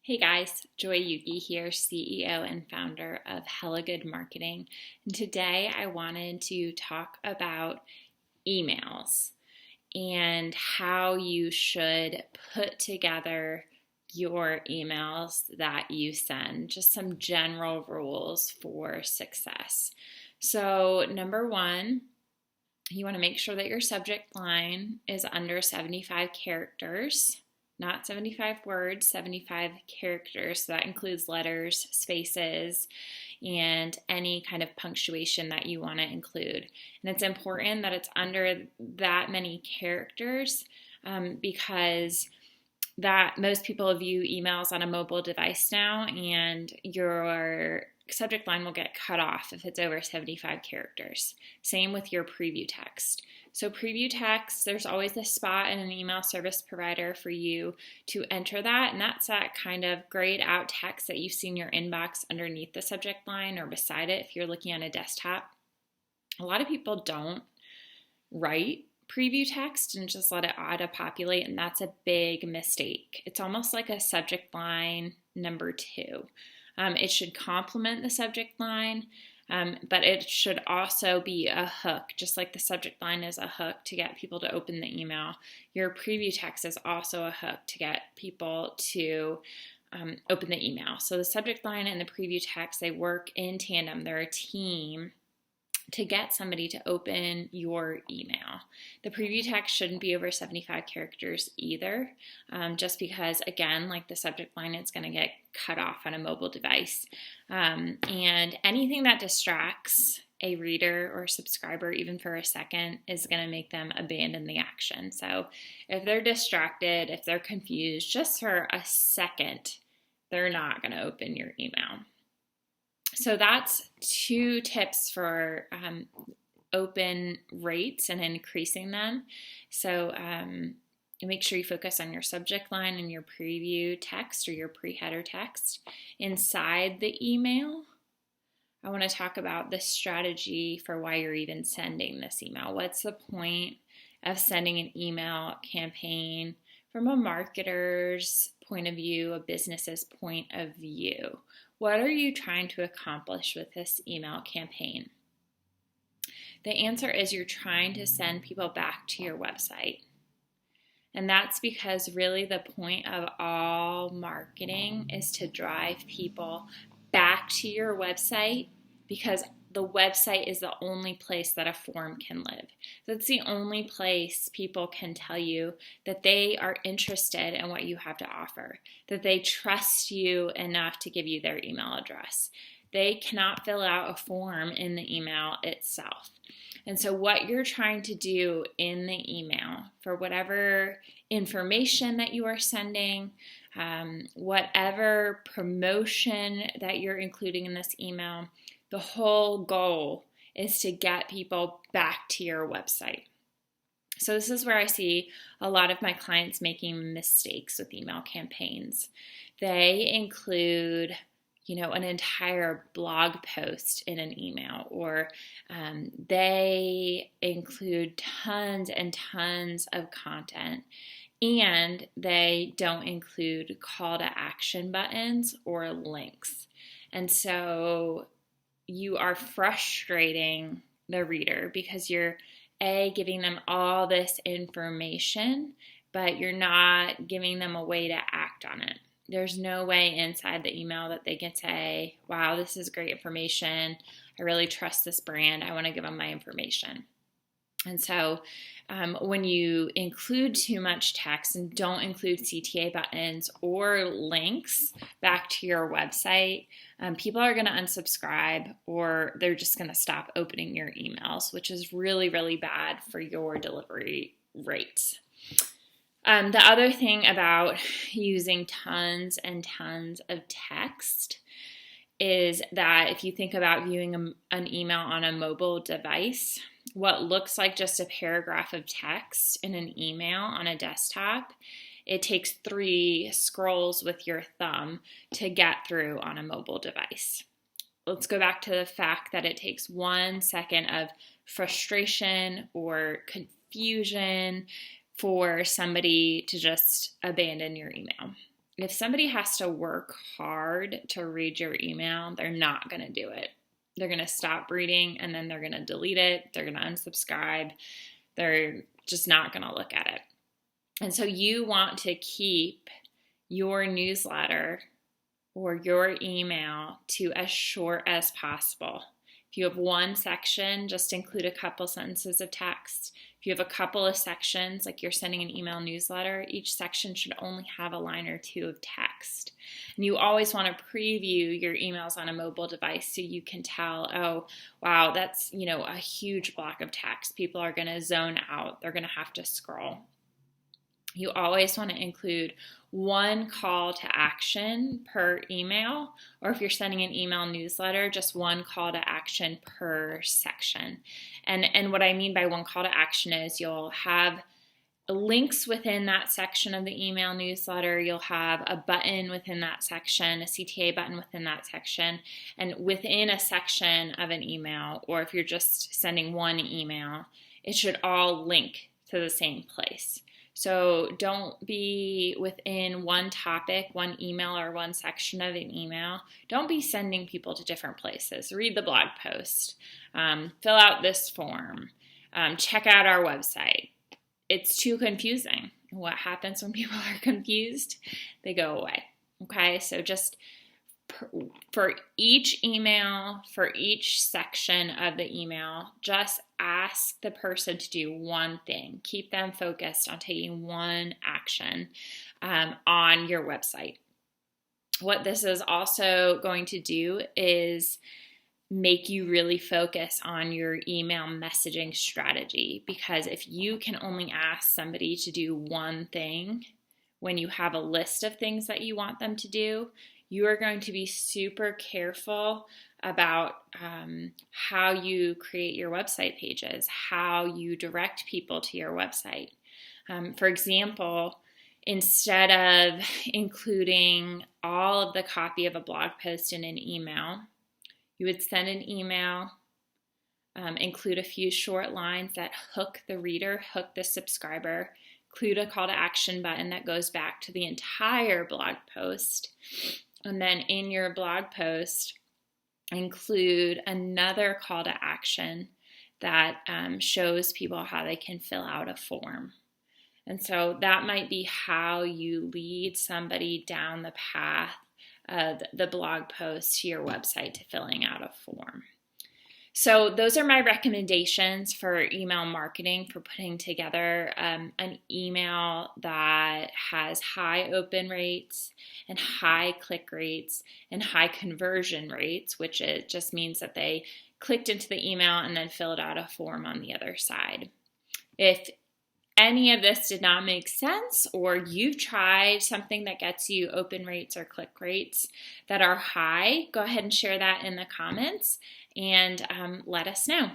Hey guys, Joy Yugi here, CEO and founder of Hella Good Marketing. And today I wanted to talk about emails and how you should put together your emails that you send, just some general rules for success. So, number one, you want to make sure that your subject line is under 75 characters. Not 75 words, 75 characters. So that includes letters, spaces, and any kind of punctuation that you want to include. And it's important that it's under that many characters because that most people view emails on a mobile device now, and your subject line will get cut off if it's over 75 characters. Same with your preview text. So preview text, there's always a spot in an email service provider for you to enter that, and that's that kind of grayed out text that you see in your inbox underneath the subject line or beside it if you're looking on a desktop. A lot of people don't write preview text and just let it auto-populate, and that's a big mistake. It's almost like a subject line number 2. It should complement the subject line, but it should also be a hook, just like the subject line is a hook to get people to open the email. Your preview text is also a hook to get people to open the email. So the subject line and the preview text, they work in tandem. They're a team to get somebody to open your email. The preview text shouldn't be over 75 characters either, just because, again, like the subject line, it's going to get cut off on a mobile device. And anything that distracts a reader or subscriber, even for a second, is going to make them abandon the action. So if they're distracted, if they're confused, just for a second, they're not going to open your email. So that's 2 tips for open rates and increasing them. So make sure you focus on your subject line and your preview text or your pre-header text. Inside the email, I want to talk about the strategy for why you're even sending this email. What's the point of sending an email campaign from a marketer's point of view, a business's point of view? What are you trying to accomplish with this email campaign? The answer is you're trying to send people back to your website. And that's because really the point of all marketing is to drive people back to your website, because the website is the only place that a form can live. That's the only place people can tell you that they are interested in what you have to offer, that they trust you enough to give you their email address. They cannot fill out a form in the email itself. And so what you're trying to do in the email, for whatever information that you are sending, whatever promotion that you're including in this email, the whole goal is to get people back to your website. So this is where I see a lot of my clients making mistakes with email campaigns. They include, an entire blog post in an email, or they include tons and tons of content, and they don't include call to action buttons or links. And so you are frustrating the reader because you're giving them all this information, but you're not giving them a way to act on it. There's no way inside the email that they can say, wow, this is great information. I really trust this brand. I want to give them my information. And so when you include too much text and don't include CTA buttons or links back to your website, people are going to unsubscribe, or they're just going to stop opening your emails, which is really, really bad for your delivery rates. The other thing about using tons and tons of text is that if you think about viewing an email on a mobile device, what looks like just a paragraph of text in an email on a desktop, it takes 3 scrolls with your thumb to get through on a mobile device. Let's go back to the fact that it takes 1 second of frustration or confusion for somebody to just abandon your email. if somebody has to work hard to read your email, they're not going to do it. They're going to stop reading and then they're going to delete it. They're going to unsubscribe. They're just not going to look at it. And so you want to keep your newsletter or your email to as short as possible. If you have one section, just include a couple sentences of text. If you have a couple of sections, like you're sending an email newsletter, each section should only have a line or two of text. And you always want to preview your emails on a mobile device so you can tell, oh, wow, that's, a huge block of text. People are going to zone out. They're going to have to scroll. You always want to include one call to action per email, or if you're sending an email newsletter, just one call to action per section. And what I mean by one call to action is you'll have links within that section of the email newsletter. You'll have a button within that section, a CTA button within that section, and within a section of an email, or if you're just sending one email, it should all link to the same place. So don't be within one topic, one email, or one section of an email. Don't be sending people to different places. Read the blog post, fill out this form, check out our website. It's too confusing. What happens when people are confused? They go away. Okay, so just for each email, for each section of the email, just ask the person to do one thing. Keep them focused on taking one action on your website. What this is also going to do is make you really focus on your email messaging strategy, because if you can only ask somebody to do one thing when you have a list of things that you want them to do, you are going to be super careful about how you create your website pages, how you direct people to your website. For example, instead of including all of the copy of a blog post in an email, you would send an email, include a few short lines that hook the reader, hook the subscriber, include a call to action button that goes back to the entire blog post. And then in your blog post, include another call to action that shows people how they can fill out a form. And so that might be how you lead somebody down the path of the blog post to your website to filling out a form. So those are my recommendations for email marketing, for putting together an email that has high open rates and high click rates and high conversion rates, which it just means that they clicked into the email and then filled out a form on the other side. If any of this did not make sense, or you've tried something that gets you open rates or click rates that are high, go ahead and share that in the comments and let us know.